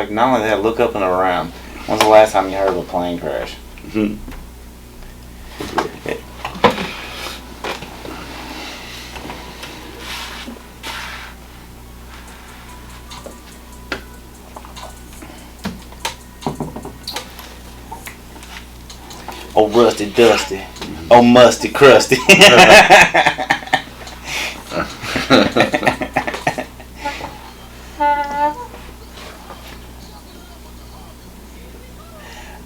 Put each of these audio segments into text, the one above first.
Like, not only that, look up and around. When's the last time you heard of a plane crash? Mm-hmm. Oh, rusty dusty. Oh, musty crusty.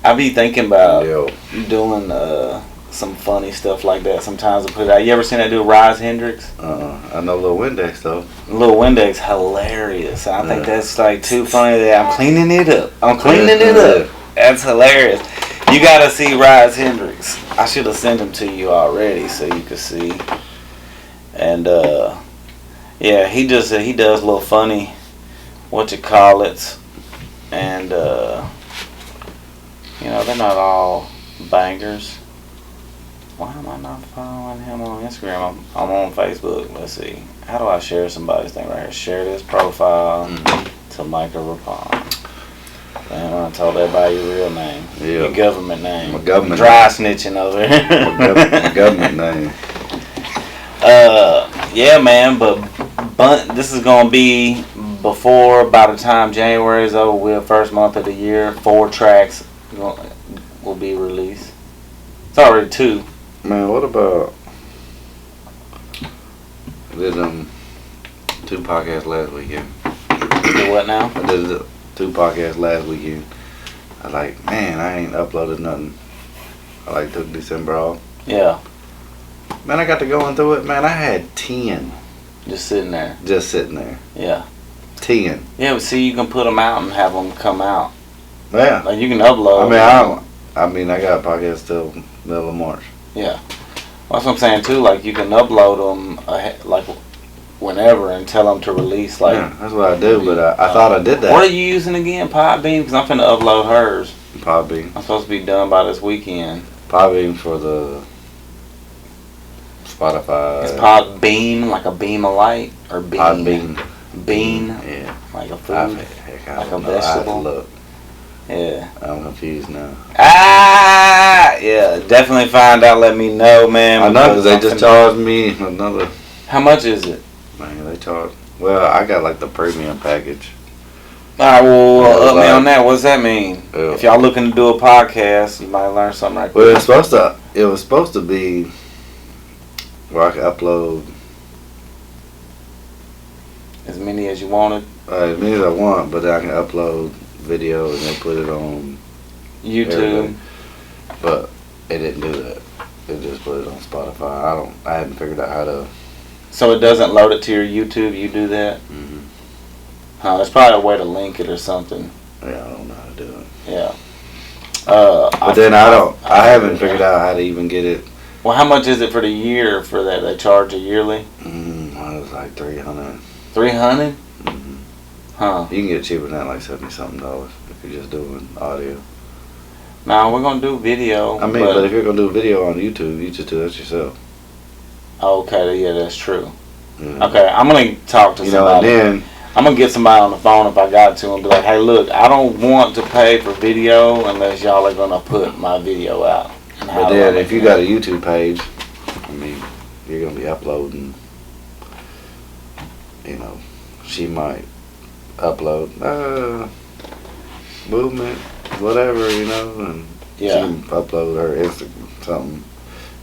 I be thinking about doing some funny stuff like that. Sometimes I put it out. You ever seen that dude Rise Hendrix? I know Lil Windex though. Lil Windex, hilarious. I think that's like too funny that I'm cleaning it up. That's hilarious. You gotta see Rise Hendrix. I should have sent him to you already so you could see. And yeah, he does little funny whatchamacallits, and you know, they're not all bangers. Why am I not following him on Instagram? I'm on Facebook. Let's see. How do I share somebody's thing right here? Share this profile to Micah Rapon. And I told everybody your real name. Yeah. Your government name. My government Dry snitching over here. My government name. Yeah, man, but this is going to be before, by the time January is over with, first month of the year, 4 tracks will be released. It's already 2. Man, what about I did 2 podcasts last weekend. You do what now? I did 2 podcasts last weekend. I was like, man, I ain't uploaded nothing. I like took December off. Yeah. Man, I got to going through it. Man, I had 10. Just sitting there. Just sitting there. Yeah. 10. Yeah, but see, you can put them out and have them come out. Yeah. Like, you can upload. I mean, I got a podcast till middle of March. Yeah. Well, that's what I'm saying, too. Like, you can upload them, like, whenever and tell them to release, like... Yeah, that's what I do, but I thought I did that. What are you using again? Podbean? Because I'm finna upload hers. Podbean. I'm supposed to be done by this weekend. Podbean for the Spotify. Is Podbean like a beam of light? Or bean? Podbean. Bean? Yeah. Like a food? Like a vegetable? Look. Yeah. I'm confused now. Yeah, definitely find out, let me know, man. I know, because they just charged me another... How much is it? Man, they charged... Well, I got like the premium package. Alright, well, up me on that. What does that mean? Yeah. If y'all looking to do a podcast, you might learn something right there. Well, it was supposed to be where I could upload as many as you wanted? As many as I want, but then I can upload video and then put it on YouTube. Everything. But it didn't do that. It just put it on Spotify. I haven't figured out how to. So it doesn't load it to your YouTube? You do that? Mm-hmm. Huh, there's probably a way to link it or something. Yeah, I don't know how to do it. Yeah. But then I haven't figured out how to even get it. Well, how much is it for the year for that? They charge a yearly? It was like $300. 300? Mm-hmm. Huh. You can get it cheaper than that, like $70-something if you're just doing audio. Nah, we're gonna do video. I mean, but if you're gonna do video on YouTube, you just do that yourself. Okay, yeah, that's true. Yeah. Okay, I'm gonna talk to somebody. And then I'm gonna get somebody on the phone if I got to and be like, hey, look, I don't want to pay for video unless y'all are gonna put my video out. But then if you got a YouTube page, I mean, you're gonna be uploading. You know, she might upload movement, whatever, you know, and she can upload her something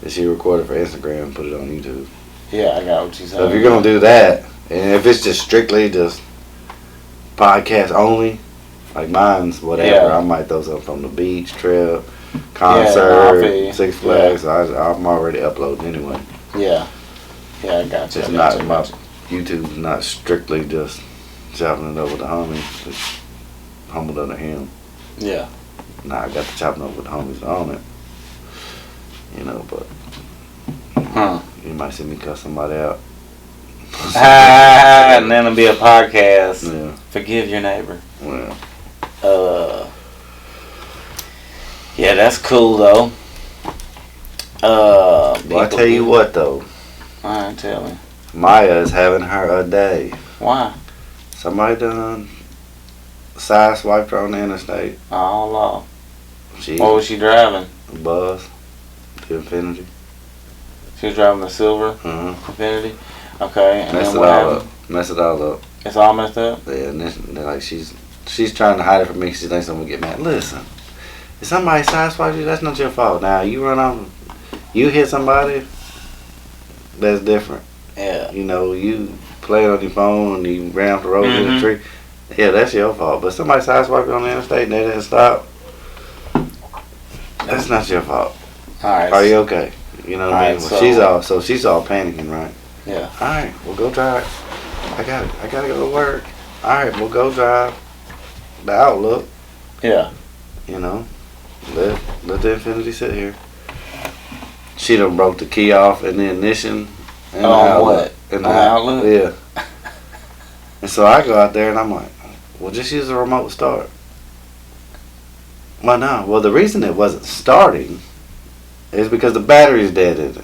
that she recorded for Instagram and put it on YouTube. Yeah, I got what you said. So if you're gonna do that, and if it's just strictly just podcast only, like mine's whatever, I might throw something from the beach, trip, concert, Six Flags. I'm already uploading anyway. Yeah. Yeah, I got you. My YouTube's not strictly just chopping it up with the homies. It's humbled under him. Yeah. Nah, I got the chopping up with the homies on it. You know, but you might see me cut somebody out. And then it'll be a podcast. Yeah. Forgive your neighbor. Well. Yeah, that's cool though. Well, I tell you what though. Alright, tell me. Maya is having her a day. Why? Somebody done sideswiped her on the interstate. Oh, Lord. She What was she driving? Buzz, the Infinity. She was driving the silver Infinity. Okay, and Messed then what happened? Mess it all up. It's all messed up. Yeah, and then like she's trying to hide it from me. 'Cause she thinks I'm gonna get mad. Listen, if somebody sideswipes you, that's not your fault. Now you run off, you hit somebody. That's different. Yeah. You know, you play on your phone and you ran off the road in a tree. Yeah, that's your fault. But somebody sideswiped you on the interstate and they didn't stop. That's not your fault. All right. Are you okay? You know what I mean? Right, Well, she's all panicking, right? Yeah. All right, we'll go drive. I gotta go to work. All right, we'll go drive the Outlook. Yeah. You know, let the Infinity sit here. She done broke the key off in the ignition. And what? In the Outlook? Yeah. And so I go out there and I'm like, well, just use the remote start. Well, no. Well, the reason it wasn't starting is because the battery's dead in it.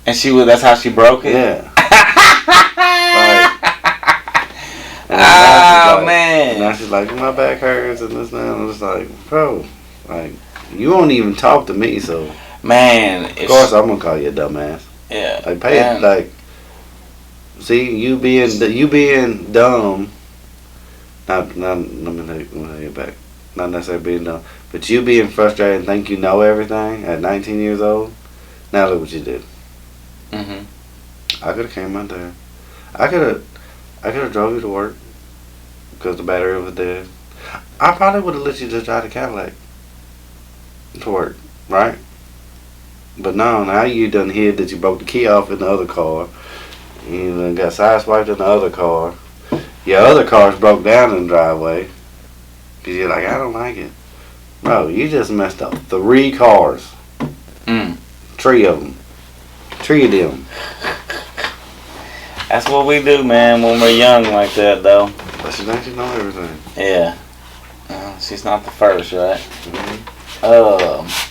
And that's how she broke it? Yeah. Man. And now she's like, my back hurts and this and that. And I'm just like, bro, like, you won't even talk to me, so. Man. Of course, I'm going to call you a dumbass. Yeah. Like, pay it, like, see, you being dumb. Let me take it back. Not necessarily being dumb. But you being frustrated and think you know everything at 19 years old. Now look what you did. Mm-hmm. I could have came out there. I could have drove you to work because the battery was dead. I probably would have let you just drive the Cadillac to work, right? But no, now you done hid that you broke the key off in the other car. You done got sideswiped in the other car. Your other car's broke down in the driveway because you're like, I don't like it. Bro, you just messed up 3 cars. 3 of them. 3 of them. That's what we do, man, when we're young like that, though. But she thinks she knows everything. Yeah. She's not the first, right? Mm-hmm.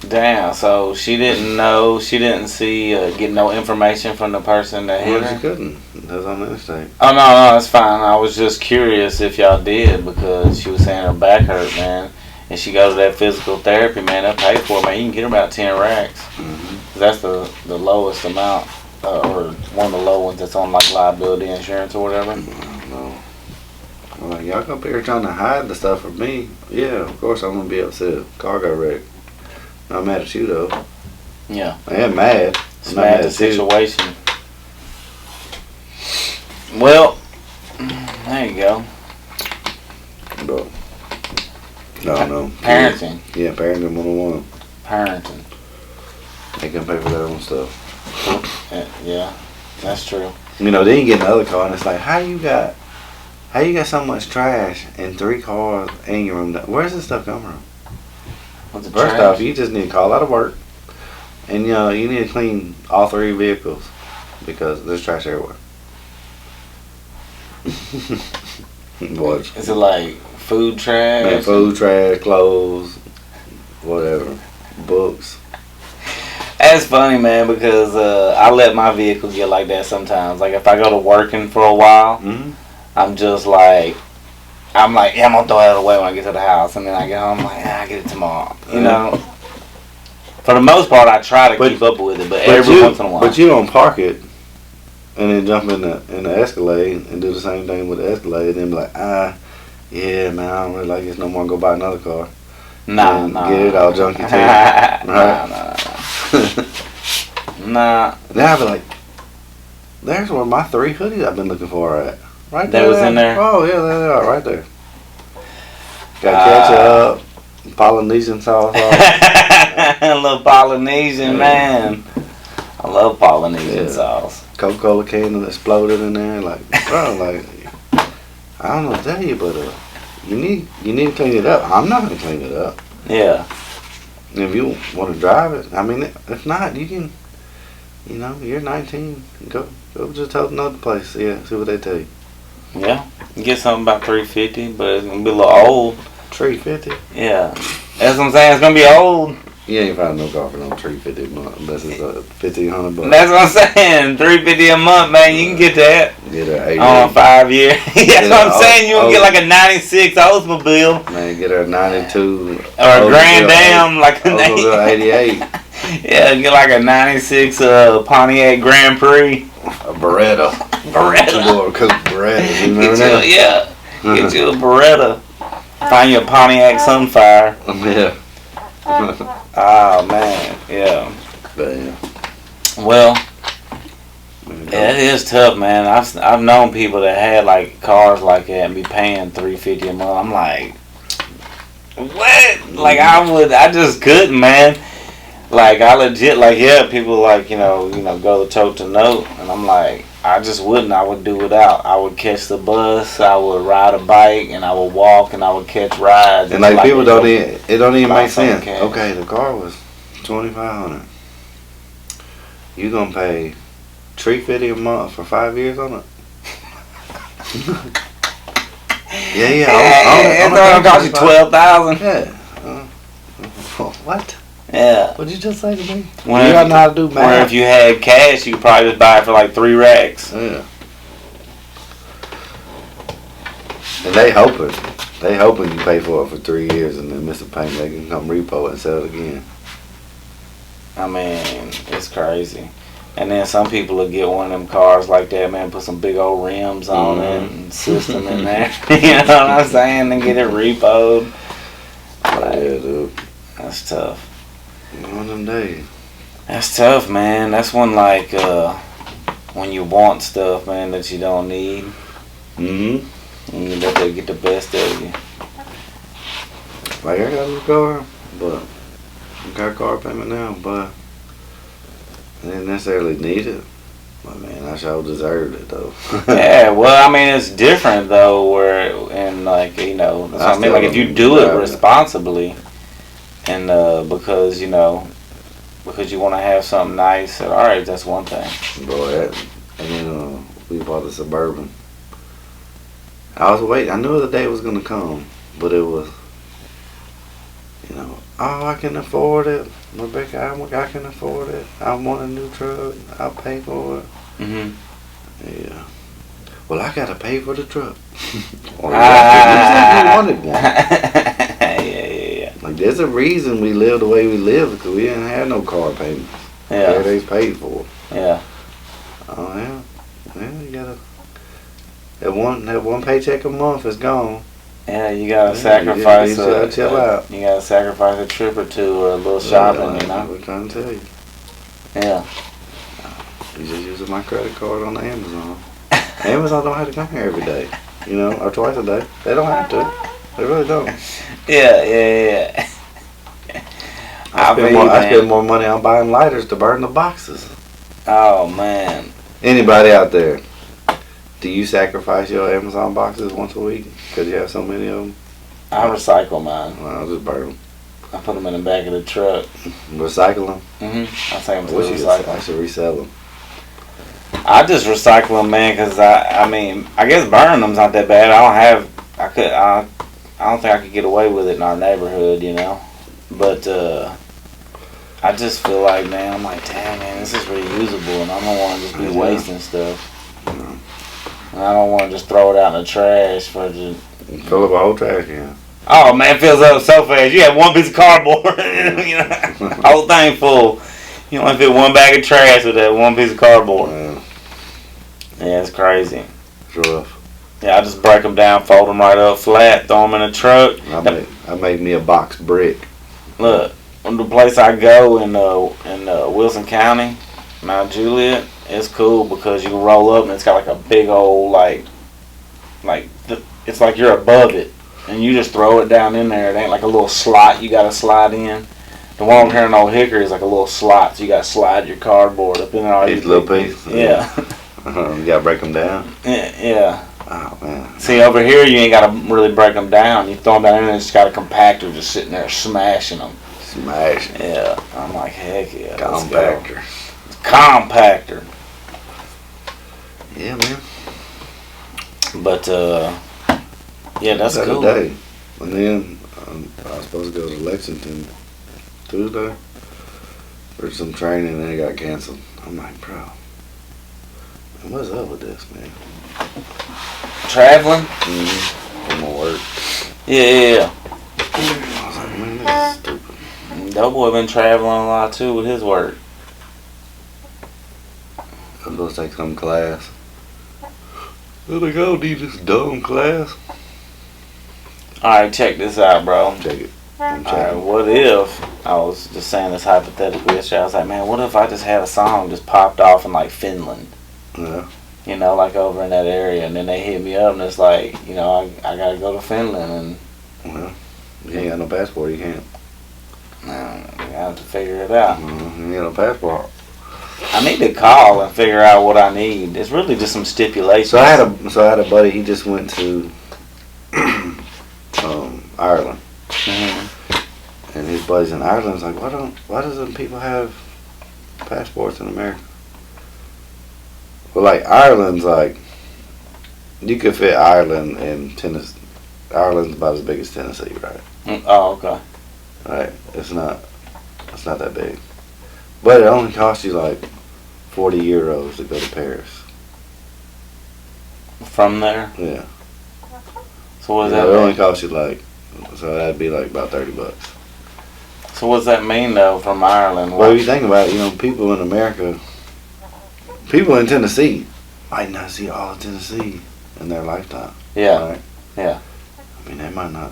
Damn, so she didn't know, she didn't see, get no information from the person that hit her? She couldn't. That's on the interstate. Oh, no, that's fine. I was just curious if y'all did, because she was saying her back hurt, man. And she goes to that physical therapy, man. They'll pay for it, man. You can get her about 10 racks. Mm-hmm. That's the lowest amount, or one of the low ones that's on, like, liability insurance or whatever. No. I'm like, y'all come up here trying to hide the stuff from me. Yeah, of course I'm going to be upset. Car got wrecked. Not mad at you, though. Yeah. I am mad. It's mad at the situation. Well, there you go. Bro. No. Parenting. Yeah, parenting 101. Parenting. They can pay for their own stuff. Yeah, that's true. You know, then you get another car and it's like, how you got so much trash in 3 cars in your room? Where's this stuff come from? First off, you just need to call out of work, and you know you need to clean all 3 vehicles because there's trash everywhere. What? Is it like food trash? Man, food trash, clothes, whatever, books. That's funny, man, because I let my vehicle get like that sometimes. Like if I go to working for a while, I'm just like. I'm like, yeah, I'm going to throw it away when I get to the house. And then I get home, I'm like, I get it tomorrow. You know? For the most part, I try to keep up with it, but every once in a while. But you don't park it and then jump in the Escalade and do the same thing with the Escalade and then be like, yeah, man, I don't really like this no more and go buy another car. Nah. Get it all junky too. Right? Nah. Then I'll be like, there's where my 3 hoodies I've been looking for are at. Right there. That was in there? Oh, yeah, there they are, right there. Got ketchup, Polynesian sauce. A little Polynesian, man. I love Polynesian sauce. Coca-Cola can that exploded in there. Like, bro, like, I don't know what to tell you, but you need to clean it up. I'm not going to clean it up. Yeah. And if you want to drive it, I mean, if not, you can, you know, you're 19. Go just tell another place. Yeah, see what they tell you. Yeah, you get something about $350, but it's gonna be a little old. $350. Yeah, that's what I'm saying. It's gonna be old. You ain't find no car for no $350 a month unless it's $1,500. That's what I'm saying. $350 a month, man. You can get that. Get her 88. On 5 years. That's what I'm saying. You can get like a 96 Oldsmobile. Man, get her a 92. Or a Grand Dam, like a Oldsmobile 88. Yeah, get like a 96 Pontiac Grand Prix. A Beretta. Two-door coupe Beretta. You remember that? Yeah. Get you a Beretta. Find you a Pontiac Sunfire. Yeah. Oh man, yeah. But yeah. Well, yeah, it is tough, man. I've known people that had like cars like that and be paying $350 a month. I'm like, what? Like I just couldn't, man. Like I legit, like yeah, people like you know go to tote to note, and I'm like, I just wouldn't. I would do without. I would catch the bus. I would ride a bike, and I would walk, and I would catch rides. And like people don't even, it don't even make sense. Okay, the car was $2,500. You gonna pay $350 a month for 5 years on it? yeah. It's gonna cost you $12,000. Yeah. What? Yeah. What'd you just say to me? When you don't know how to do math. Where if you had cash, you could probably just buy it for like 3 racks. Yeah. And they hoping you pay for it for 3 years and then miss a payment. They can come repo it and sell it again. I mean, it's crazy. And then some people will get one of them cars like that, man, put some big old rims on it and system in there. You know what I'm saying? And get it repoed. Like, yeah, dude. That's tough. One of them days. That's tough, man. That's when like when you want stuff, man, that you don't need. Mm-hmm. And you let that get the best of you. Like I got a new car, but I got a car payment now, but I didn't necessarily need it. But man, I sure deserved it though. Yeah, well, I mean, it's different though, where and like that's what I mean. Like if you do it responsibly. And because you want to have something nice, all right, that's one thing. Boy, and then we bought a Suburban. I was waiting. I knew the day was gonna come, but it was, I can afford it. Rebecca, I can afford it. I want a new truck. I'll pay for it. Mhm. Yeah. Well, I gotta pay for the truck. Or you wanted one. Like, there's a reason we live the way we live because we didn't have no car payments. Yeah. Everything's paid for. Yeah. Oh, yeah. Yeah, you gotta. That one paycheck a month is gone. Yeah, you gotta sacrifice. You gotta chill out. You gotta sacrifice a trip or two or a little shopping, you know? We're trying to tell you. Yeah. You just using my credit card on the Amazon. Amazon don't have to come here every day, or twice a day. They don't have to. They really don't. Yeah. I spend more money on buying lighters to burn the boxes. Oh man. Anybody out there? Do you sacrifice your Amazon boxes once a week because you have so many of them? I recycle mine. Well, I'll just burn them. I put them in the back of the truck. Recycle them? I take them to recycle. I should resell them. I just recycle them, man, because I guess burning them's not that bad. I don't think I could get away with it in our neighborhood, But I just feel like, man, I'm like, damn, man, this is reusable, and I don't want to just be wasting stuff. And I don't want to just throw it out in the trash for just... Fill up a whole trash can. Oh, man, it fills up so fast. You have one piece of cardboard, whole thing full. You only fit one bag of trash with that one piece of cardboard. Yeah, it's crazy. It's rough. Yeah, I just break them down, fold them right up flat, throw them in a truck. I make me a box brick. Look, the place I go in Wilson County, Mount Juliet, it's cool because you can roll up and it's got like a big old it's like you're above it, and you just throw it down in there. It ain't like a little slot you gotta slide in. The one over here in Old Hickory is like a little slot, so you gotta slide your cardboard up in there. Each little piece. Yeah. You gotta break them down. Yeah. Oh man. See, over here you ain't gotta really break them down. You throw them down in there, and it's got a compactor just sitting there smashing them. Smashing. Yeah. I'm like, heck yeah. Compactor. Compactor. Yeah, man. But yeah, that's cool. Day. And then I was supposed to go to Lexington Tuesday for some training, and then it got canceled. I'm like, bro, man, what's up with this, man? Traveling? Mm-hmm. I'm gonna work. Yeah. I was like, man, this is stupid. That boy been traveling a lot too with his work. I'm supposed to take some class. Where they go? Need this dumb class? Alright, check this out, bro. Check it. I'm Alright, checking. what if, I was just saying this hypothetically yesterday, I was like, man, what if I just had a song just popped off in like Finland? Yeah. You know, like over in that area, and then they hit me up and it's like, you know, I gotta go to Finland and Well, you ain't got no passport, you can't. I have to figure it out. You ain't got no passport. I need to call and figure out what I need. It's really just some stipulations. So I had a buddy. He just went to Ireland, and his buddies in Ireland's like, why doesn't people have passports in America? Well, like Ireland's like, you could fit Ireland and Tennessee. Ireland's about as big as Tennessee, right? Oh, okay. Right. It's not that big, but it only costs you like 40 euros to go to Paris. From there? Yeah. So what does Yeah, that it mean? only costs you like, so that'd be like about $30. So what does that mean though, from Ireland? Well, if you think about it, you know, people in America, people in Tennessee might not see all of Tennessee in their lifetime. Yeah. Right? Yeah. I mean, they might not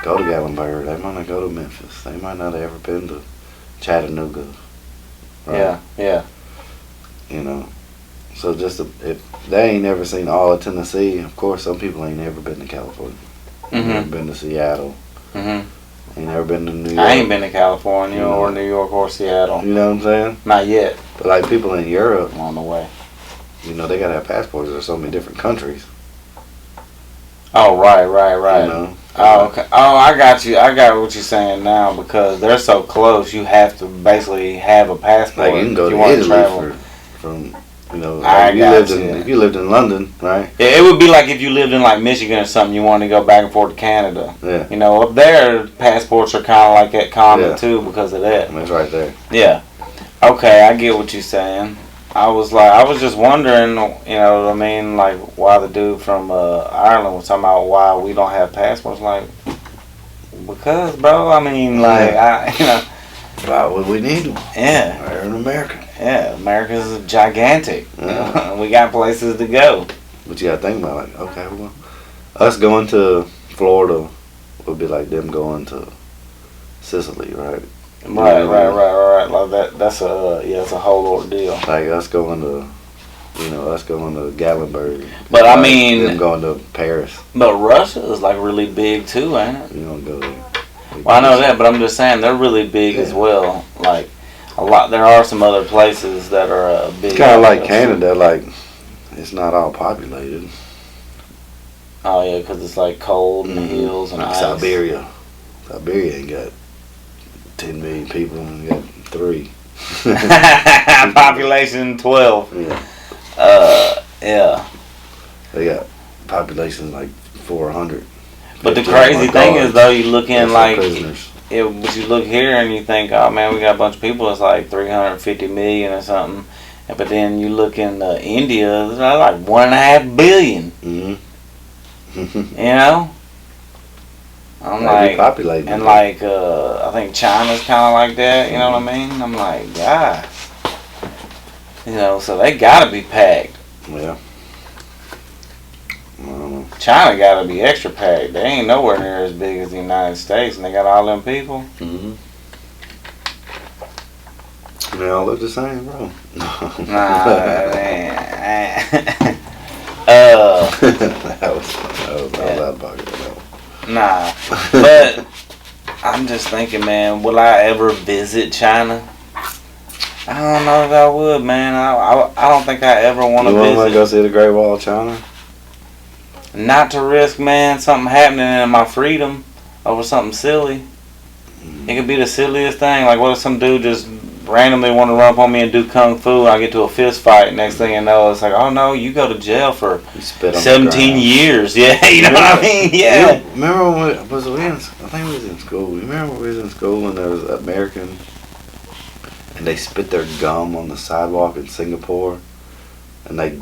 go to Gatlinburg. They might not go to Memphis. They might not have ever been to Chattanooga. Right? Yeah. Yeah. You know, so just if they ain't never seen all of Tennessee, of course, some people ain't never been to California. Ain't never been to Seattle. Ain't never been to New York. I ain't been to California or New York or Seattle. You know what I'm saying? Not yet. But like people in Europe, I'm on the way. you know, they gotta have passports. There's so many different countries. Oh, right. You know. Oh, okay. Oh, I got you. I got what you're saying now, because they're so close. You have to basically have a passport. Like you can go if you to want Italy travel. from you know, I got you. if you lived in London, right? Yeah, it would be like if you lived in like Michigan or something. You wanted to go back and forth to Canada. Yeah. You know, up there, passports are kind of like that common too because of that. I mean, it's right there. Yeah. Okay, I get what you're saying. I was just wondering, you know what I mean, like why the dude from Ireland was talking about why we don't have passports. Like, because, bro, I mean, like, you know. Why would we need them? Yeah. We're in America. Yeah, America's gigantic. Yeah. You know, we got places to go. But you gotta think about it, like, okay, well, us going to Florida would be like them going to Sicily, right? Right. Like that's it's a whole ordeal. Like us going to Gatlinburg. But like I mean, them going to Paris. But Russia is like really big too, ain't it? You don't go there. Well, I know that, but I'm just saying they're really big as well. Like a lot, there are some other places that are big. It's kind of like Canada, like it's not all populated. Oh yeah, because it's like cold and hills and like ice. Siberia. Siberia ain't got 10 million people, and got 3. Population 12. Yeah. Yeah. They got population like 400. But the crazy thing is, though, you look in like, prisoners. but you look here and you think, oh man, we got a bunch of people. It's like 350 million or something. But then you look in India, it's like 1.5 billion. Mm-hmm. You know. I'm like, and like, I think China's kind of like that. You know what I mean? I'm like, God. You know, so they gotta be packed. Yeah. China gotta be extra packed. They ain't nowhere near as big as the United States, and they got all them people. Mm-hmm. They all look the same, bro. Nah, man. that was out of pocket. Nah, but I'm just thinking, man, will I ever visit China? I don't know if I would, man. I don't think I ever want to visit. You want to go see the Great Wall of China? Not to risk, man, something happening in my freedom over something silly. It could be the silliest thing. Like, what if some dude just randomly want to run up on me and do kung fu. I get to a fist fight. Next thing you know, it's like, oh no, you go to jail for 17 years. Yeah, you know what I mean? Yeah. Remember when I think we was in school. You remember when we was in school and there was an American and they spit their gum on the sidewalk in Singapore and they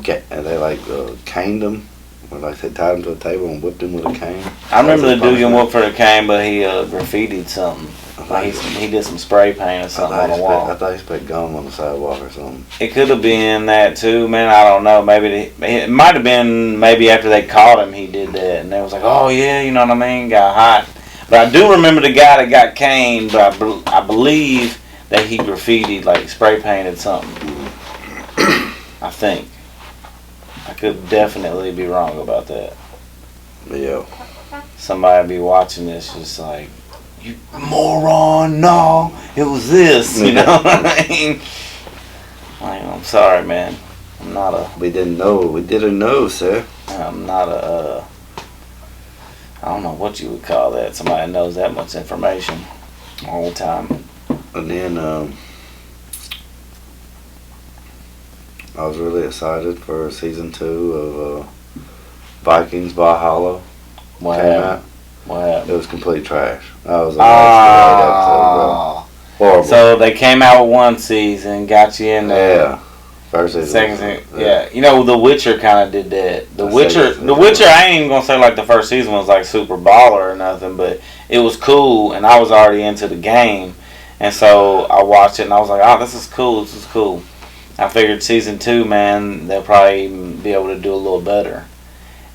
caned them. Or like they tied him to a table and whipped him with a cane. I remember the dude getting whooped for the cane, but he graffitied something. Like he did some spray paint or something on the wall. I thought he spit gum on the sidewalk or something. It could have been that too, man. I don't know. Maybe it might have been after they caught him, he did that, and they was like, "Oh yeah, you know what I mean?" Got hot. But I do remember the guy that got caned. But I believe that he graffitied, like spray painted something. I think. I could definitely be wrong about that. Yeah. Somebody be watching this just like, you moron, no, it was this, you know what I mean? I'm sorry, man. I'm not a... We didn't know, sir. I'm not a, I don't know what you would call that. Somebody knows that much information all the time. And then, I was really excited for season 2 of Vikings Valhalla. What happened? It was complete trash. That was the last episode, bro. Horrible. So they came out with one season, got you in there. Yeah. First season. Second season. Yeah. You know, The Witcher kind of did that. The Witcher, I ain't even going to say like the first season was like super baller or nothing, but it was cool, and I was already into the game. And so I watched it, and I was like, oh, this is cool. I figured season 2, man, they'll probably be able to do a little better.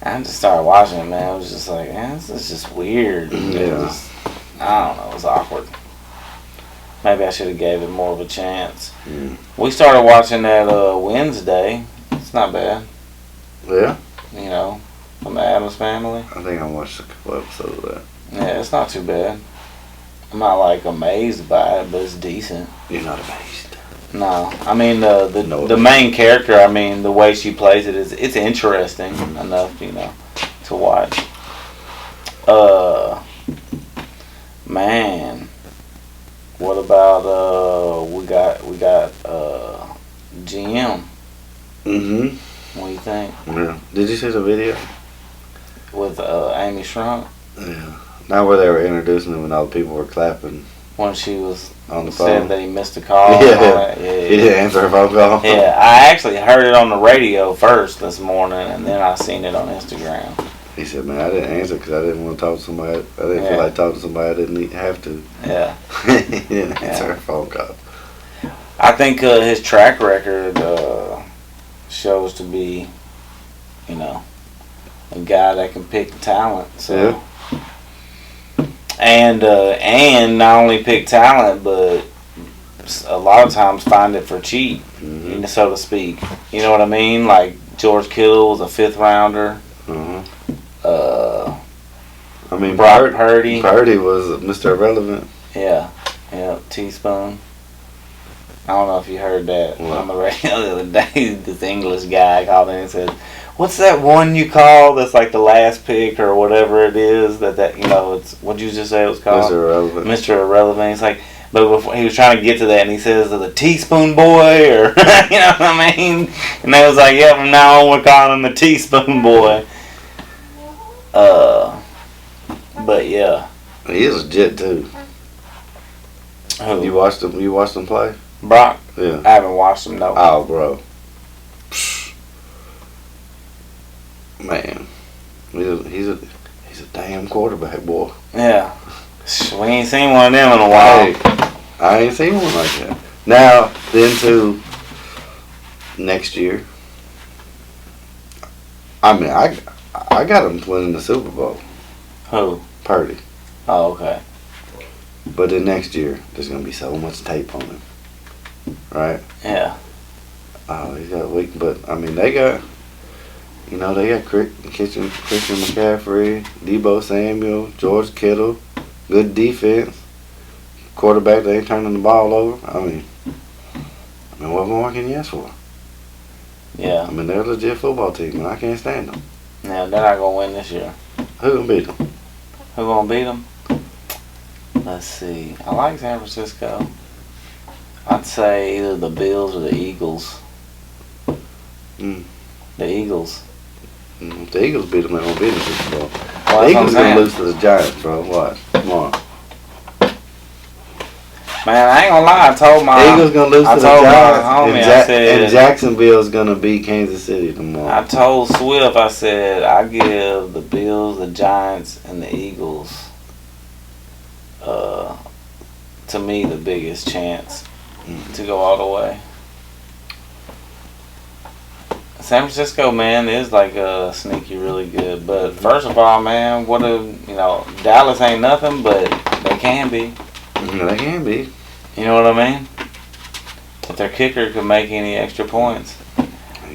And I just started watching it, man. It was just like, man, this is just weird. Yeah. I don't know. It was awkward. Maybe I should have gave it more of a chance. Mm. We started watching that Wednesday. It's not bad. Yeah? You know, from the Addams Family. I think I watched a couple episodes of that. Yeah, it's not too bad. I'm not like amazed by it, but it's decent. You're not amazed? No, I mean the main character. I mean the way she plays it's interesting enough, you know, to watch. Man, what about we got GM? Mm-hmm. What do you think? Yeah. Did you see the video with Amy Shrunk? Yeah. Not where they were introducing him and all the people were clapping. When she was on the phone. Said that he missed a call. Yeah. He didn't answer her phone call. Yeah, I actually heard it on the radio first this morning, and then I seen it on Instagram. He said, man, I didn't answer because I didn't want to talk to somebody. I didn't feel like talking to somebody I didn't have to. Yeah. He didn't answer her phone call. I think his track record shows to be, you know, a guy that can pick talent. So. Yeah. And not only pick talent, but a lot of times find it for cheap, so to speak. You know what I mean? Like George Kittle was a 5th rounder. I mean, Brock Purdy. Purdy was Mr. Irrelevant. Yeah, teaspoon. I don't know if you heard that on the radio the other day. This English guy called in and said, "What's that one you call that's like the last pick or whatever it is that you know it's what you just say it was called?" Mr. Irrelevant. Mr. Irrelevant. He's like, but before, he was trying to get to that, and he says the teaspoon boy, or you know what I mean? And they was like, "Yeah, from now on we're calling him the teaspoon boy." But yeah, he is legit too. Who? You watched him play? Brock? Yeah. I haven't watched him, no. Oh, bro. Man. He's a damn quarterback, boy. Yeah. We ain't seen one of them in a while. Hey, I ain't seen one like that. Now, then to next year. I mean, I got him winning the Super Bowl. Who? Purdy. Oh, okay. But then next year, there's going to be so much tape on him. Right? Yeah. Oh, he's got weak, but I mean, they got Christian McCaffrey, Deebo Samuel, George Kittle, good defense, quarterback that ain't turning the ball over. I mean, what more can you ask for? Yeah. I mean, they're a legit football team, and I can't stand them. Yeah, they're not gonna win this year. Who gonna beat them? Who gonna beat them? Let's see. I like San Francisco. I I'd say either the Bills or the Eagles. Mm. The Eagles. If the Eagles beat them, they won't be in the Super Bowl. Well, the Eagles gonna lose to the Giants, bro. Watch. Come on. Man, I ain't gonna lie. I told my Eagles gonna lose to the Giants, Giants, and Jacksonville's gonna beat Kansas City tomorrow. I told Swift, I said I give the Bills, the Giants, and the Eagles. To me, the biggest chance to go all the way. San Francisco, man, is like sneaky really good. But first of all, man, Dallas ain't nothing, but they can be. They can be. You know what I mean? If their kicker could make any extra points.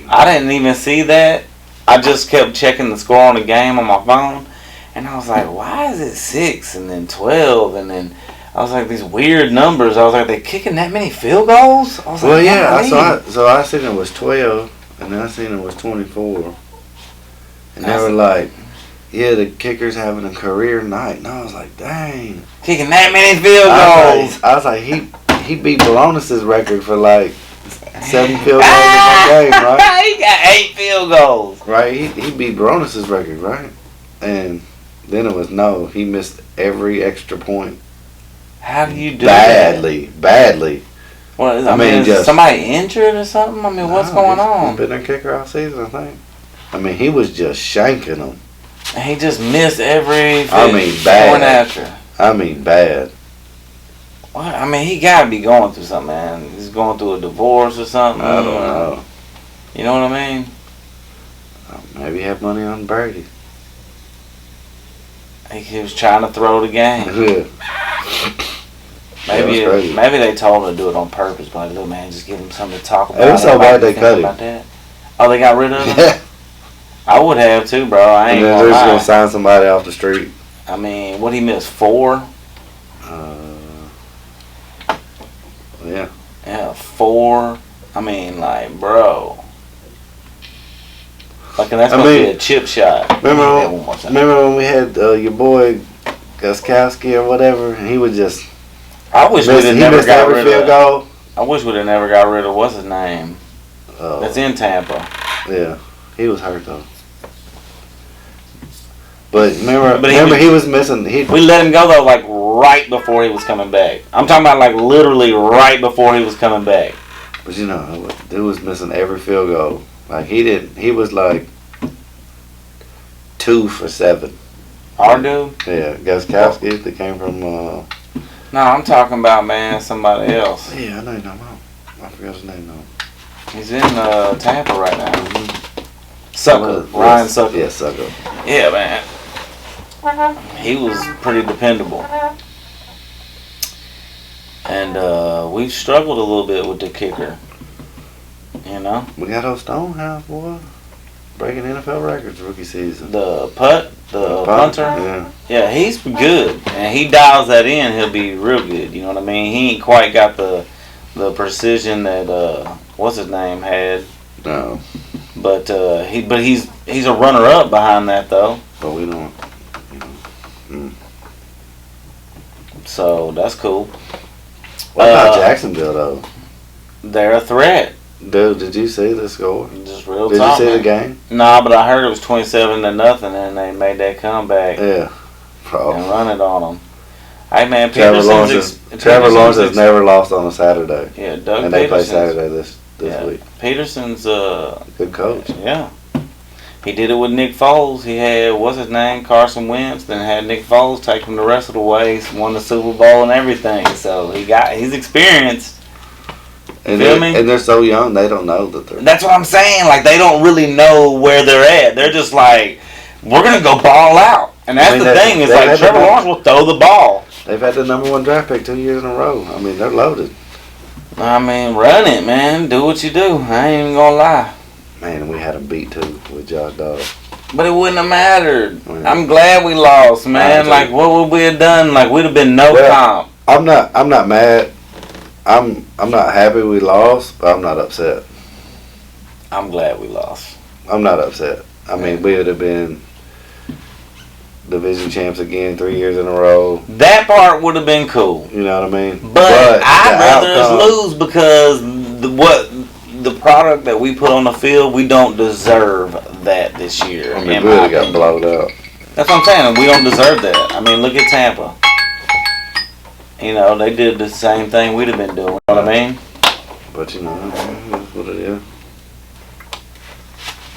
I didn't even see that. I just kept checking the score on the game on my phone, and I was like, why is it 6 and then 12 and then I was like, these weird numbers. I was like, they kicking that many field goals? I was well, like, yeah. So I seen it was 12, and then I seen it was 24, and they were like, yeah, the kicker's having a career night, and I was like, dang, kicking that many field goals. I was like, he beat Balonis's record for like 7 field goals in one game, right? He got 8 field goals. Right, he beat Balonis's record, right? And then it was he missed every extra point. How do you do that? Badly. What, I mean, is somebody injured or something? I mean, what's going on? He's been their kicker all season, I think. I mean, he was just shanking them. He just missed every bad. point after. I mean, bad. What? I mean, he gotta be going through something, man. He's going through a divorce or something. I don't know. You know what I mean? Maybe he had money on Brady. He was trying to throw the game. Maybe they told him to do it on purpose, but like, look, man, just give him something to talk about. It was so bad they cut him. Oh, they got rid of him? Yeah. I would have too, bro. I ain't gonna lie. They're just gonna sign somebody off the street. I mean, what he missed 4? Yeah. Yeah, 4. I mean, like, bro. Like, that's supposed to be a chip shot. Remember when we had your boy Gostkowski or whatever, and he would just. I wish we'd have never got rid of. Goal. I wish we'd have never got rid of what's his name. That's in Tampa. Yeah, he was hurt though. But remember he was missing. We let him go though, like right before he was coming back. I'm talking about like literally right before he was coming back. But dude was missing every field goal. Like he was like 2 for 7. Our dude? Yeah, Gostkowski that came from. No, I'm talking about, man, somebody else. Yeah, I know you're talking about. I forgot his name though. He's in Tampa right now. Sucker. Ryan Sucker. Yeah, Sucker. Yeah, man. He was pretty dependable. And we've struggled a little bit with the kicker. You know? We got old Stonehouse, boy. Breaking NFL records rookie season. The punter? Yeah. Yeah, he's good. And he dials that in, he'll be real good. You know what I mean? He ain't quite got the precision that what's his name had. No. But he's a runner up behind that though. But we don't. So that's cool. What about Jacksonville though? They're a threat. Dude, did you see the score? Just real Did talk, you see man. the game? Nah, but I heard it was 27-0, and they made that comeback. Yeah. And run it on them. Hey man, Trevor Lawrence has never lost on a Saturday. Yeah, Doug and they play Saturday this week. Peterson's good coach. Yeah. He did it with Nick Foles. He had, what's his name, Carson Wentz, then had Nick Foles take him the rest of the way. He won the Super Bowl and everything. So he's experienced. And they're so young, they don't know that they're. That's what I'm saying. Like, they don't really know where they're at. They're just like, we're going to go ball out. And that's the thing. Is like, Trevor Lawrence will throw the ball. They've had the number 1 draft pick 2 years in a row. I mean, they're loaded. I mean, run it, man. Do what you do. I ain't even going to lie. Man, we had them beat, too, with Josh Dobbs. But it wouldn't have mattered. Yeah. I'm glad we lost, man. Like, what would we have done? Like, we'd have been comp. I'm not mad. I'm not happy we lost, but I'm not upset. I'm glad we lost. I'm not upset. I mean, we would have been division champs again 3 years in a row. That part would have been cool. You know what I mean? But I'd rather us lose because the product that we put on the field, we don't deserve that this year. I mean, we really got blowed up. That's what I'm saying. We don't deserve that. I mean, look at Tampa. You know, they did the same thing we'd have been doing. You know what I mean? But you know, that's what it is.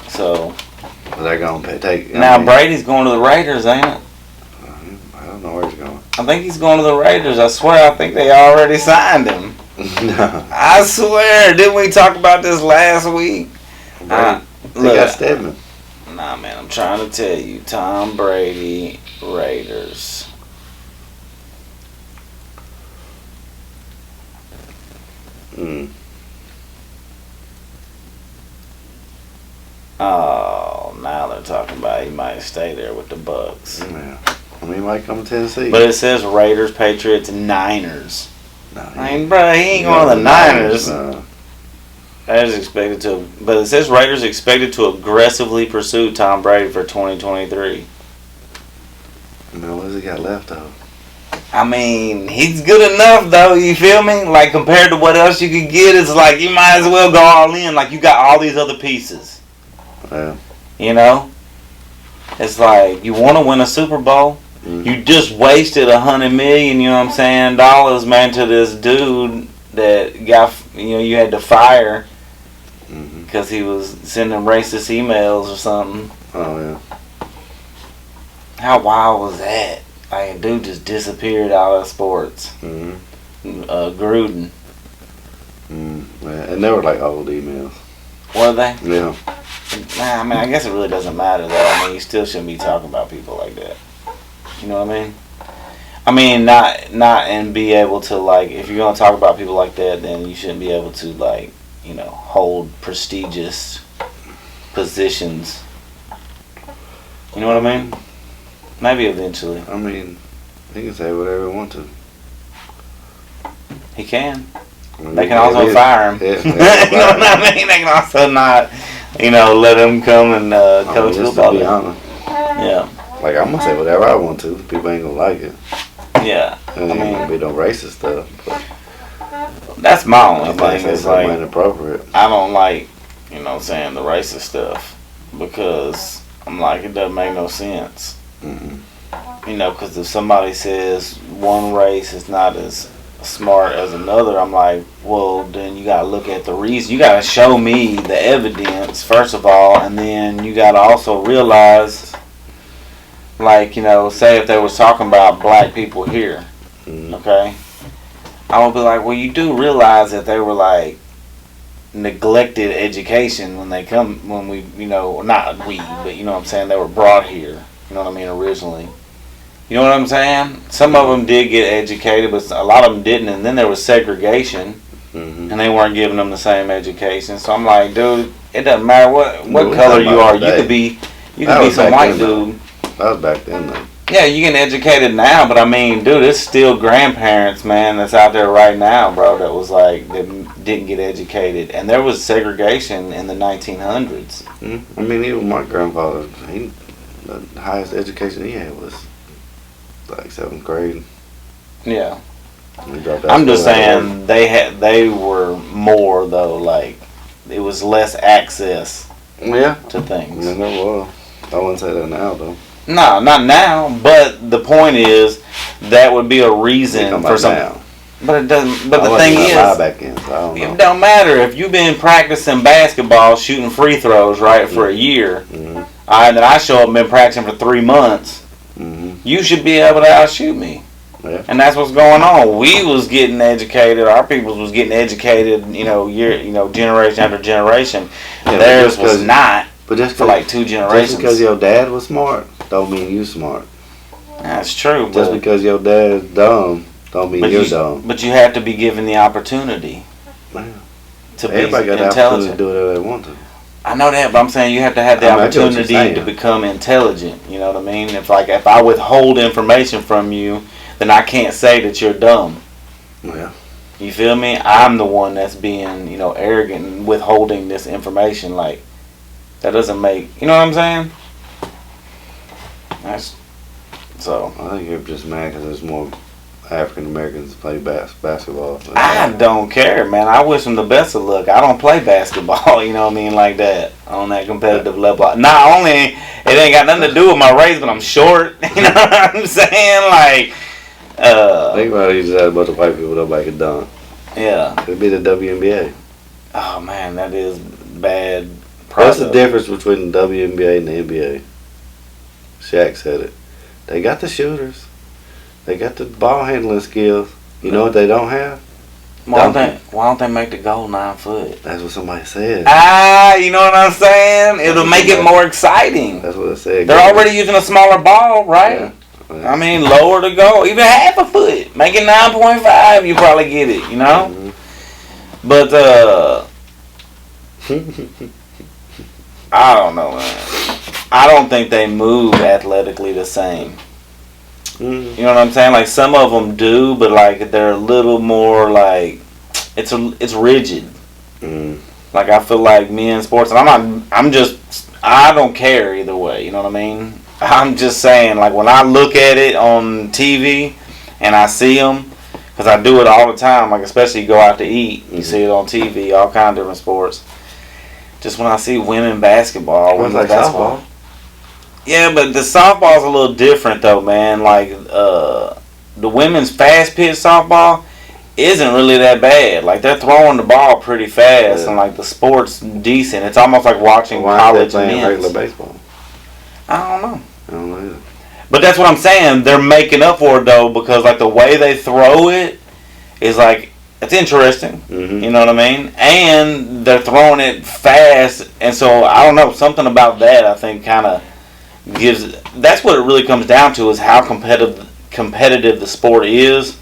So. They're going to take. Now, Brady's going to the Raiders, ain't it? I don't know where he's going. I think he's going to the Raiders. I swear, I think they already signed him. No. I swear. Didn't we talk about this last week? They got Stedman. Nah, man, I'm trying to tell you. Tom Brady, Raiders. Oh, now they're talking about he might stay there with the Bucks. Yeah. I mean, he might come to Tennessee. But it says Raiders, Patriots, Niners. No, I mean, bro, he ain't going to the Niners. No. Raiders expected to, but it says Raiders expected to aggressively pursue Tom Brady for 2023. No, what has he got left though? I mean, he's good enough though. You feel me? Like compared to what else you could get, it's like you might as well go all in. Like you got all these other pieces. Yeah. You know, it's like you want to win a Super Bowl. Mm-hmm. You just wasted $100 million. You know what I'm saying? Dollars, man, to this dude that got you had to fire. Because he was sending racist emails or something. Oh, yeah. How wild was that? Like, a dude just disappeared out of sports. Gruden. Yeah. And they were, like, old emails. Were they? Yeah. Nah, I mean, I guess it really doesn't matter, though. I mean, you still shouldn't be talking about people like that. You know what I mean? I mean, not and be able to, like, if you're going to talk about people like that, then you shouldn't be able to, like, you know, hold prestigious positions. You know what I mean? Maybe eventually. I mean, he can say whatever he wants to. He can. They can also fire him. Yeah, you know what I mean? They can also not, you know, let him come and coach football. Yeah. Like, I'm going to say whatever I want to. People ain't going to like it. Yeah. I mean, ain't going to be no racist stuff. But that's my only thing. It's like inappropriate. I don't like, you know what I'm saying, the racist stuff because I'm like, it doesn't make no sense. You know, because if somebody says one race is not as smart as another, I'm like, well, then you got to look at the reason. You got to show me the evidence, first of all, and then you got to also realize, like, you know, say if they was talking about black people here, okay? I would be like, well, you do realize that they were like neglected education when we, you know, not we, but you know what I'm saying, they were brought here, you know what I mean, originally. You know what I'm saying? Some of them did get educated, but a lot of them didn't, and then there was segregation, and they weren't giving them the same education. So I'm like, dude, it doesn't matter what color you are. You could be some white dude. That was back then, though. Yeah, you getting educated now, but I mean, dude, it's still grandparents, man, that's out there right now, bro, that was like, that didn't get educated. And there was segregation in the 1900s. I mean, even my grandfather, the highest education he had was like 7th grade. Yeah. I'm just saying they were more, though, like, it was less access to things. Yeah, there was. I wouldn't say that now, though. No, not now. But the point is, that would be a reason for something. But it doesn't. But the thing is, back in, so I don't know. It don't matter if you've been practicing basketball, shooting free throws, right, for a year. And then I show up and been practicing for 3 months. You should be able to outshoot me. Yeah. And that's what's going on. We was getting educated. Our people was getting educated. You know, generation after generation. Yeah, theirs was not. But just for like 2 generations. Just because your dad was smart, don't mean you smart. That's true. Just because your dad is dumb, don't mean you're dumb. But you have to be given the opportunity to be Everybody got the opportunity to do whatever they want to. I know that, but I'm saying you have to have the opportunity to become intelligent. You know what I mean? If I withhold information from you, then I can't say that you're dumb. Yeah. You feel me? I'm the one that's being, you know, arrogant and withholding this information. Like, that doesn't make, you know what I'm saying? So I think you're just mad because there's more African Americans play basketball. I don't care, man. I wish them the best of luck. I don't play basketball, you know what I mean, like that on that competitive level. Not only it ain't got nothing to do with my race, but I'm short. You know what I'm saying? Like, think about it. You just had a bunch of white people nobody could dunk. Yeah. It'd be the WNBA. Oh man, that is bad. What's the difference between the WNBA and the NBA? Shaq said it. They got the shooters. They got the ball handling skills. You know what they don't have? Why don't they make the goal 9 foot? That's what somebody said. You know what I'm saying? It'll make it more exciting. That's what it said. They're already using a smaller ball, right? Yeah. I mean, lower the goal, even half a foot. Make it 9.5, you probably get it, you know? Mm-hmm. But, I don't know, man. I don't think they move athletically the same. Mm. You know what I'm saying? Like, some of them do, but, like, they're a little more, like, it's rigid. Mm. Like, I feel like men's sports, and I don't care either way, you know what I mean? I'm just saying, like, when I look at it on TV and I see them, because I do it all the time, like, especially you go out to eat, you see it on TV, all kind of different sports. Just when I see women basketball, softball. Yeah, but the softball's a little different though, man. Like the women's fast pitch softball isn't really that bad. Like they're throwing the ball pretty fast, and like the sport's decent. It's almost like watching college playing regular baseball. I don't know. I don't know either. But that's what I'm saying. They're making up for it though, because like the way they throw it is like it's interesting. Mm-hmm. You know what I mean? And they're throwing it fast, and so I don't know, something about that I think kind of that's what it really comes down to, is how competitive the sport is,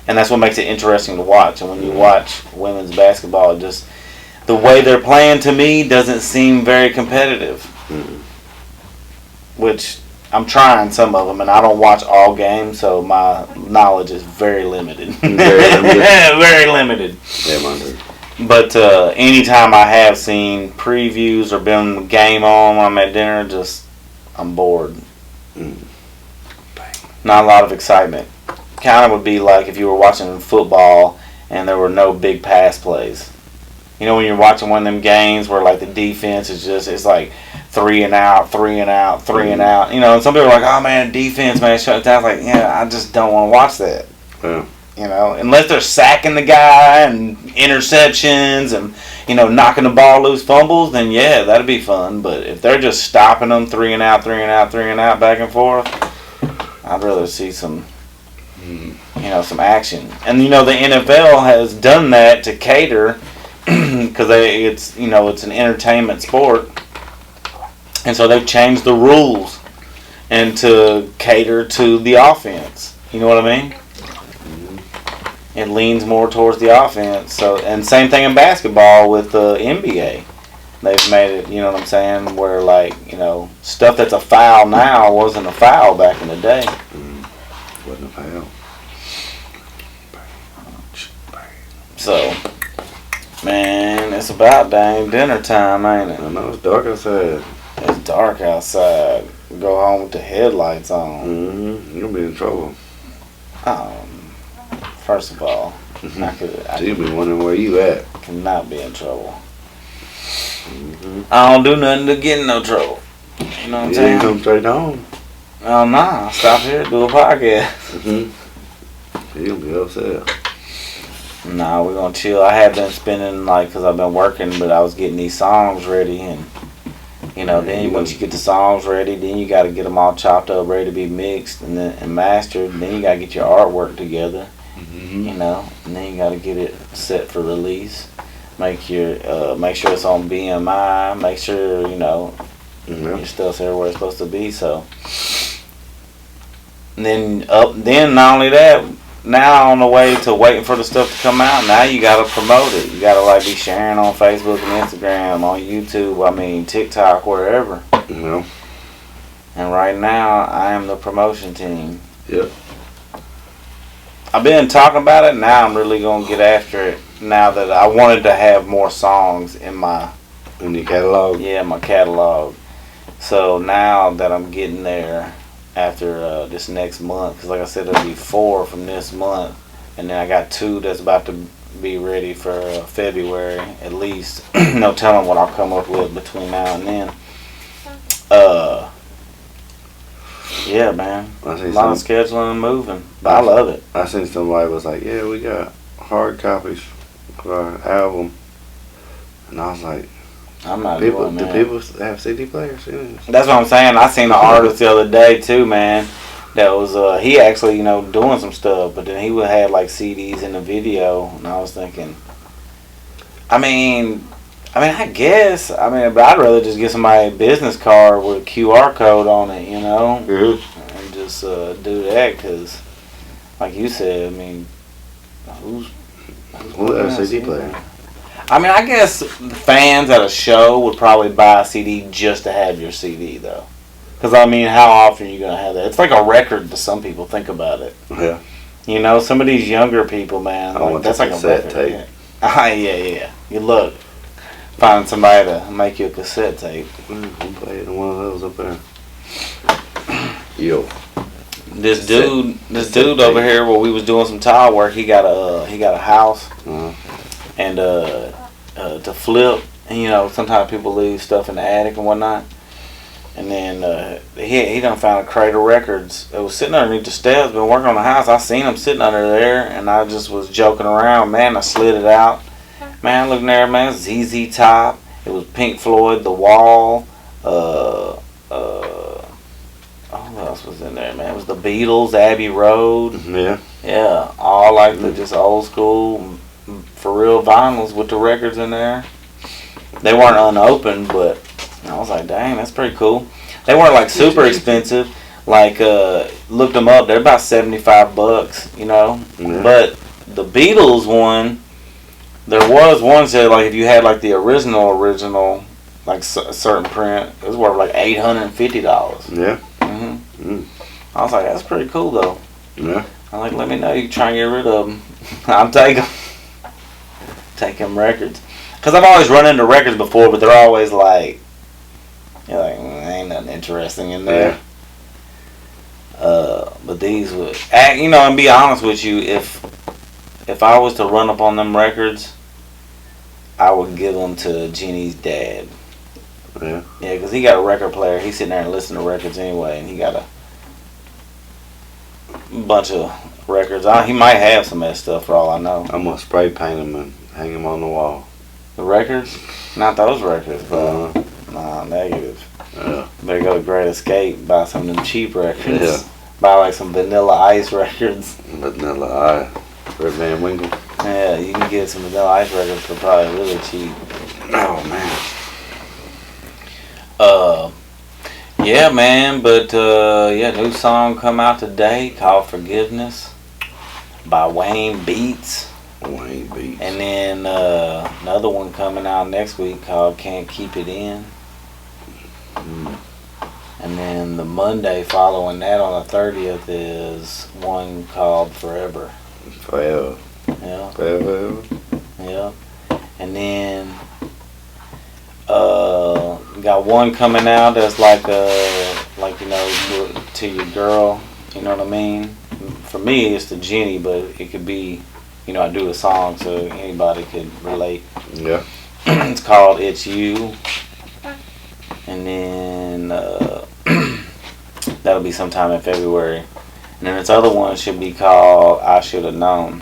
and that's what makes it interesting to watch. And when you watch women's basketball, just the way they're playing to me doesn't seem very competitive. Mm-hmm. Which I'm trying some of them, and I don't watch all games, so my knowledge is very limited. Very limited. Yeah, mine too. But anytime I have seen previews or been game on when I'm at dinner, I'm bored. Not a lot of excitement. Kind of would be like if you were watching football and there were no big pass plays. You know, when you're watching one of them games where like the defense is it's like 3 and out, 3 and out, 3 and out. You know, and some people are like, oh man, defense, man, shut it down. Like, yeah, I just don't want to watch that. Yeah. You know, unless they're sacking the guy and interceptions and, you know, knocking the ball loose, fumbles, then yeah, that'd be fun. But if they're just stopping them 3 and out, 3 and out, 3 and out, back and forth, I'd rather see some, you know, some action. And, you know, the NFL has done that to cater, because it's, you know, it's an entertainment sport. And so they've changed the rules and to cater to the offense. You know what I mean? It leans more towards the offense. So, and same thing in basketball with the NBA. They've made it, you know what I'm saying, where like, you know, stuff that's a foul now wasn't a foul back in the day. Wasn't a foul. So, man, it's about dang dinner time, ain't it? I know, it's dark outside. It's dark outside. Go home with the headlights on. Mm-hmm. You'll be in trouble. First of all, you'll be wondering where you at. Cannot be in trouble. Mm-hmm. I don't do nothing to get in no trouble. You know what I'm saying? You come straight home. Oh, nah. I'll stop here and do a podcast. Mm-hmm. You'll be upset. Nah, we're going to chill. I have been spending, like, because I've been working, but I was getting these songs ready. And, you know, then once you get the songs ready, then you got to get them all chopped up, ready to be mixed and mastered. And then you got to get your artwork together. Mm-hmm. You know, and then you got to get it set for release. Make sure it's on BMI. Make sure, you know, your stuff's everywhere it's supposed to be. So, and then not only that, now on the way to waiting for the stuff to come out, now you got to promote it. You got to like be sharing on Facebook and Instagram, on YouTube, TikTok, wherever. Yeah. And right now, I am the promotion team. Yep. I've been talking about it. Now I'm really going to get after it. Now that I wanted to have more songs in your catalog? Yeah, my catalog. So now that I'm getting there, after this next month. Because like I said, it'll be 4 from this month. And then I got 2 that's about to be ready for February at least. No telling what I'll come up with between now and then. Yeah, man. A lot of scheduling and moving. But I love it. I seen somebody was like, yeah, we got hard copies of our album. And I was like, I'm not people, doing that. Do people have CD players? Yeah. That's what I'm saying. I seen an artist the other day too, man. That was he actually, doing some stuff, but then he would have like CDs in the video, and I was thinking, I guess, but I'd rather just get somebody a business card with a QR code on it, Mm-hmm. and just do that, because, like you said, who has a CD player? I guess the fans at a show would probably buy a CD just to have your CD, though. Because, how often are you going to have that? It's like a record to some people, think about it. Yeah. Some of these younger people, man, that's like a record. Tape. Yeah. You look. Find somebody to make you a cassette tape. I'm playing one of those up there. Yo. This dude over here, where we was doing some tile work, he got a house, and to flip, and sometimes people leave stuff in the attic and whatnot, and then he done found a crate of records. It was sitting underneath the steps. Been working on the house. I seen him sitting under there, and I just was joking around. Man, I slid it out. Man, looking there, man, ZZ Top. It was Pink Floyd, The Wall. What else was in there, man? It was the Beatles, Abbey Road. Yeah. Yeah, all like the just old school, for real vinyls with the records in there. They weren't unopened, but I was like, dang, that's pretty cool. They weren't like super expensive. Like, looked them up. They're about $75, Yeah. But the Beatles one, there was one said like if you had like the original, like a certain print, it was worth like $850. Yeah. I was like, that's pretty cool though. Yeah. I'm like, let me know you can try and get rid of them. I'm taking records, cause I've always run into records before, but they're always like, you're like, ain't nothing interesting in there. Yeah. But these would, and be honest with you, if I was to run up on them records, I would give them to Jenny's dad. Yeah. Yeah, because he got a record player. He's sitting there and listening to records anyway, and he got a bunch of records. He might have some of that stuff for all I know. I'm going to spray paint them and hang them on the wall. The records? Not those records, bro. Nah, negative. Yeah. Better go to Great Escape, buy some of them cheap records. Yeah. Buy like some Vanilla Ice records. Vanilla Ice. Red Van Winkle. Yeah, you can get some Vanilla Ice records for probably really cheap. Oh, man. Yeah, man, but new song come out today called Forgiveness by Wayne Beats. Wayne Beats. And then another one coming out next week called Can't Keep It In. And then the Monday following that on the 30th is one called Forever. Forever. Yeah. Forever. Yeah. And then got one coming out that's like to your girl, you know what I mean? For me it's to Jenny, but it could be, I do a song so anybody could relate. Yeah. It's called It's You. And then that'll be sometime in February. And then this other one should be called I Should Have Known.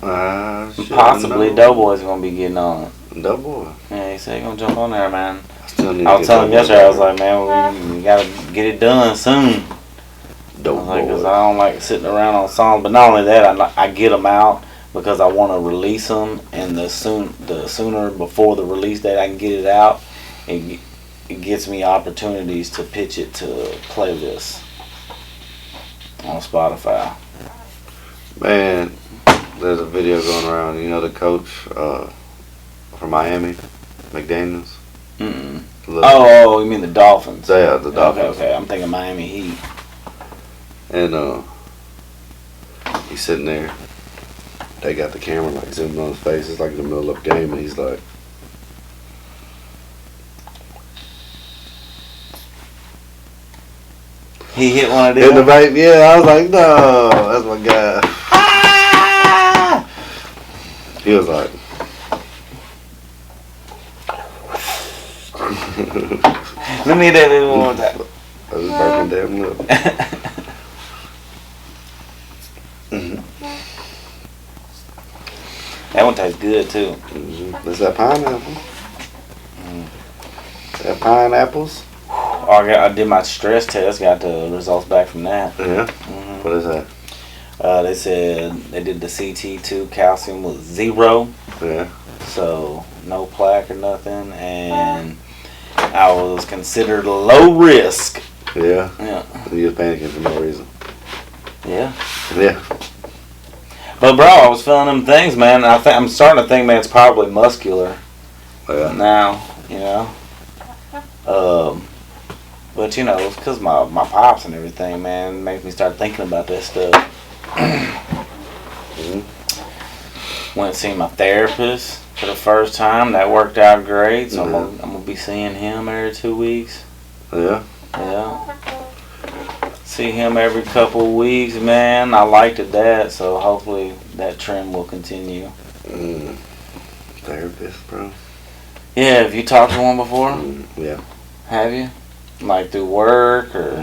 Possibly Doughboy's gonna be getting on it. Doughboy? Yeah, he said he's gonna jump on there, man. I was telling him yesterday, I was like, man, we gotta get it done soon. Doughboy. Because I don't like sitting around on songs, but not only that, I get them out because I want to release them, and the sooner before the release date I can get it out, it gets me opportunities to pitch it to playlists on Spotify. Man, there's a video going around. The coach from Miami, McDaniels? Mm-mm. Oh, you mean the Dolphins? Yeah, the Dolphins. Okay. I'm thinking Miami Heat. And he's sitting there. They got the camera like zooming on his face. It's like in the middle of the game, and he's like, He hit one of them? In the vape, yeah. I was like, no, that's my guy. Ah! He was like... Let me hear that one more time. I was burping damn lip. That one tastes good too. Mm-hmm. Is that pineapple? Is that pineapples? I did my stress test. Got the results back from that. Yeah. Mm-hmm. What is that? They said they did the CT2 calcium was 0. Yeah. So no plaque or nothing, and I was considered low risk. Yeah. Yeah. You was panicking for no reason. Yeah. Yeah. But bro, I was feeling them things, man. I'm starting to think, man, it's probably muscular. Yeah. Now, you know. But you know, it's because my pops and everything, man, makes me start thinking about that stuff. Mm-hmm. Went and seen my therapist for the first time. That worked out great. So Mm-hmm. I'm gonna be seeing him every 2 weeks. Yeah. Yeah. See him every couple of weeks, man. I liked it that, so hopefully that trend will continue. Therapist, bro. Yeah, have you talked to one before? Yeah. Have you? Like through work or?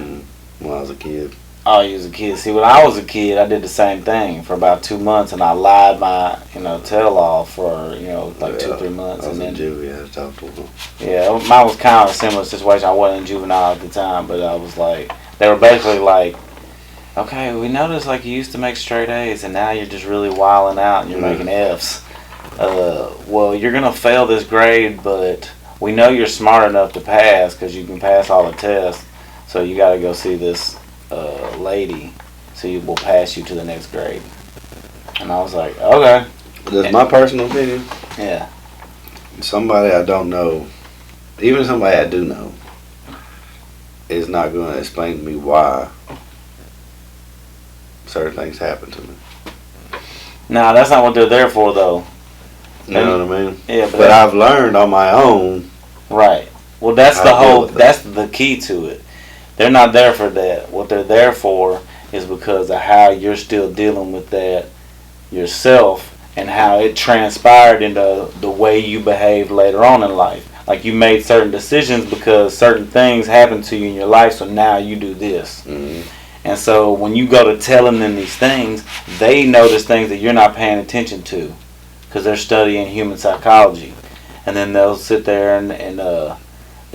When I was a kid. Oh, you was a kid. See, when I was a kid, I did the same thing for about 2 months, and I lied my, tail off for, like 2-3 months. I was and in juvie, I had to talk to them. Yeah, mine was kind of a similar situation. I wasn't in juvenile at the time, but I was like, they were basically like, okay, we noticed like you used to make straight A's, and now you're just really wilding out and you're making F's. Well, you're gonna fail this grade, but we know you're smart enough to pass because you can pass all the tests. So you got to go see this lady, so we'll pass you to the next grade. And I was like, okay. That's my personal opinion. Yeah. Somebody I don't know, even somebody I do know, is not going to explain to me why certain things happen to me. Nah, that's not what they're there for, though. You know what I mean? Yeah, but I've learned on my own. Right. Well, that's that's the key to it. They're not there for that. What they're there for is because of how you're still dealing with that yourself and how it transpired into the way you behaved later on in life. Like you made certain decisions because certain things happened to you in your life, so now you do this. Mm-hmm. And so when you go to telling them these things, they notice things that you're not paying attention to because they're studying human psychology. And then they'll sit there and they're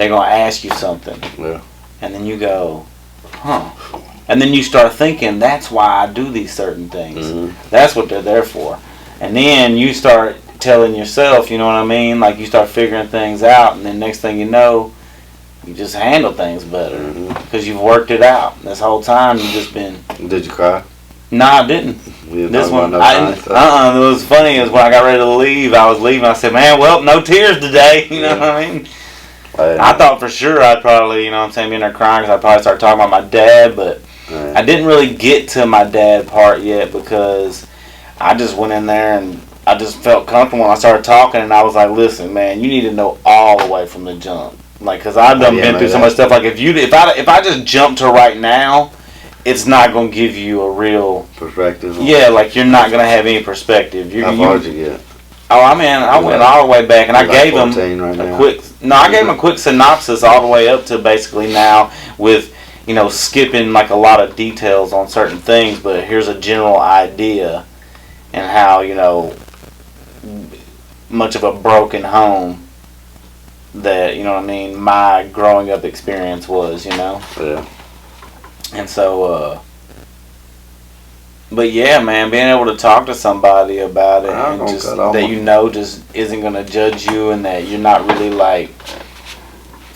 going to ask you something. Yeah. And then you go, huh. And then you start thinking, that's why I do these certain things. Mm-hmm. That's what they're there for. And then you start telling yourself, you know what I mean? Like you start figuring things out, and then next thing you know, you just handle things better because you've worked it out. This whole time you've just been... Did you cry? No, I didn't. This one, it was funny is when I got ready to leave, I was leaving, I said, man, well, no tears today. You know what I mean? I thought for sure I'd probably, be in there crying because I'd probably start talking about my dad, but I didn't really get to my dad part yet because I just went in there and I just felt comfortable when I started talking, and I was like, listen, man, you need to know all the way from the jump. Like, because I've been through so much stuff. Like, if I just jump to right now, it's not going to give you a real perspective. Yeah, like you're not going to have any perspective. How far did you get? Oh, I went all the way back, and I gave him a quick. No, I gave him a quick synopsis all the way up to basically now with skipping like a lot of details on certain things, but here's a general idea and how much of a broken home that my growing up experience was. Yeah. And so. But yeah, man, being able to talk to somebody about it and just that just isn't gonna judge you and that you're not really like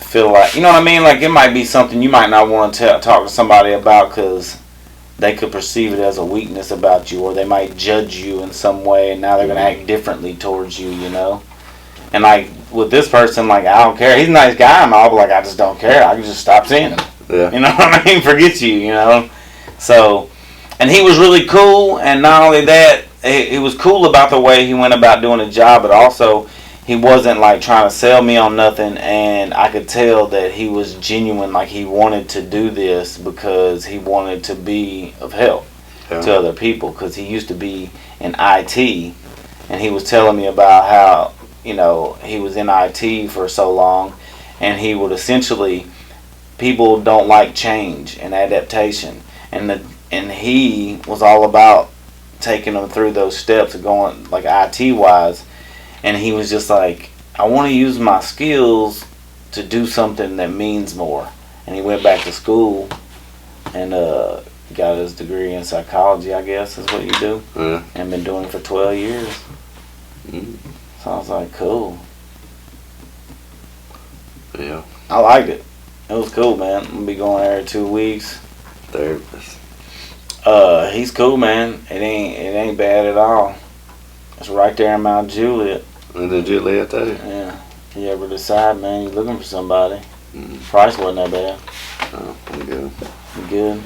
feel like what I mean. Like it might be something you might not want to talk to somebody about because they could perceive it as a weakness about you, or they might judge you in some way, and now they're gonna act differently towards you. And like with this person, like I don't care. He's a nice guy and all, but like I just don't care. I can just stop seeing him. Yeah. You know what I mean? Forget you. So. And he was really cool, and not only that, he was cool about the way he went about doing the job, but also he wasn't like trying to sell me on nothing, and I could tell that he was genuine, like he wanted to do this because he wanted to be of help to other people, because he used to be in IT, and he was telling me about how, you know, he was in IT for so long, and he would essentially, people don't like change and adaptation, and he was all about taking them through those steps of going like IT wise, and he was just like, I want to use my skills to do something that means more, and he went back to school and got his degree in psychology, I guess is what you do, and been doing it for 12 years. So I was like, cool. Yeah. I liked it. It was cool, man. I'm gonna be going there in 2 weeks. Therapist. He's cool, man. It ain't bad at all. It's right there in Mount Juliet. And the Juliet there? Yeah. If you ever decide, man, you're looking for somebody. Price wasn't that bad. Oh, I'm good. You good?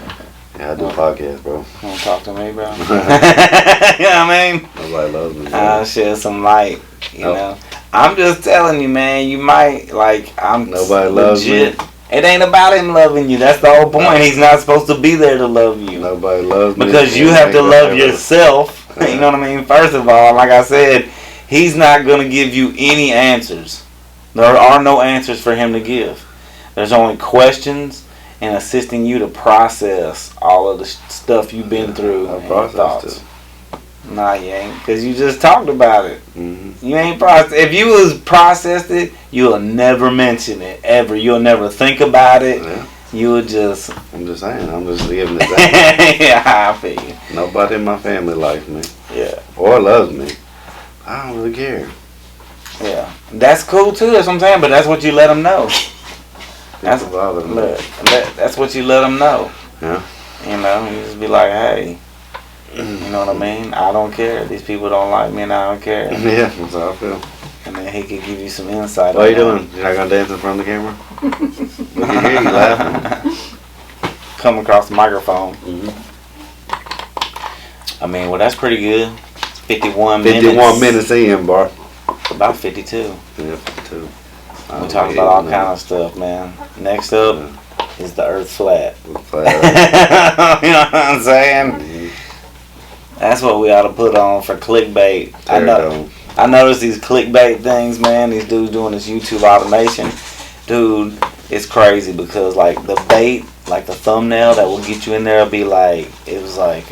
Yeah, I do a podcast, bro. You wanna talk to me, bro? You know what I mean? Nobody loves me. I'll shed some light, you know. I'm just telling you, man, you might, like, I'm Nobody legit. loves me. It ain't about him loving you. That's the whole point. He's not supposed to be there to love you. Nobody loves me. Because you have to love yourself. You know what I mean? First of all, like I said, he's not going to give you any answers. There are no answers for him to give. There's only questions and assisting you to process all of the stuff you've been through. I processed it. Nah, you ain't. Because you just talked about it. Mm-hmm. You ain't processed. If you was processed it, you'll never mention it, ever. You'll never think about it. Yeah. You would just... I'm just saying. I'm just giving it back. Yeah, I feel you. Nobody in my family likes me. Yeah. Or loves me. I don't really care. Yeah. That's cool, too. That's what I'm saying. But that's what you let them know. That's that's what you let them know. Yeah. You know, you just be like, hey... You know what I mean? I don't care. These people don't like me and I don't care. Yeah, that's how I feel. And then he could give you some insight. What are you doing? You're not going to dance in front of the camera? We can hear you laughing. Come across the microphone. Mm-hmm. I mean, well, that's pretty good. 51 minutes. 51 minutes in, bro. About 52. Yeah, 52. We talking about all kind of stuff, man. Next up is the Earth flat. Flat. You know what I'm saying? Mm-hmm. That's what we ought to put on for clickbait. I noticed these clickbait things, man. These dudes doing this YouTube automation. Dude, it's crazy because, like, the bait, like the thumbnail that will get you in there will be like, it was like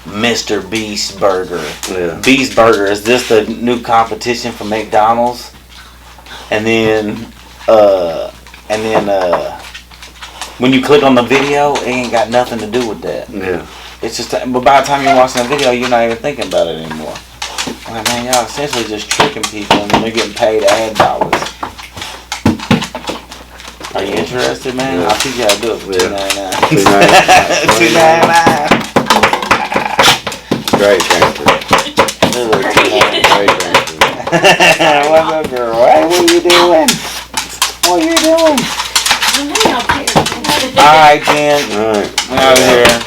Mr. Beast Burger. Yeah. Beast Burger, is this the new competition for McDonald's? And then when you click on the video, it ain't got nothing to do with that. Yeah. It's just, but by the time you're watching the video, you're not even thinking about it anymore. Like, man, y'all essentially just tricking people and they're getting paid ad dollars. Are you interested, man? Yeah. I'll teach you how to do it for $2.99. $2.99. Great transfer. Great transfer. What's up, girl? Hey, what are you doing? What are you doing? Alright, then. Alright. We're out of here.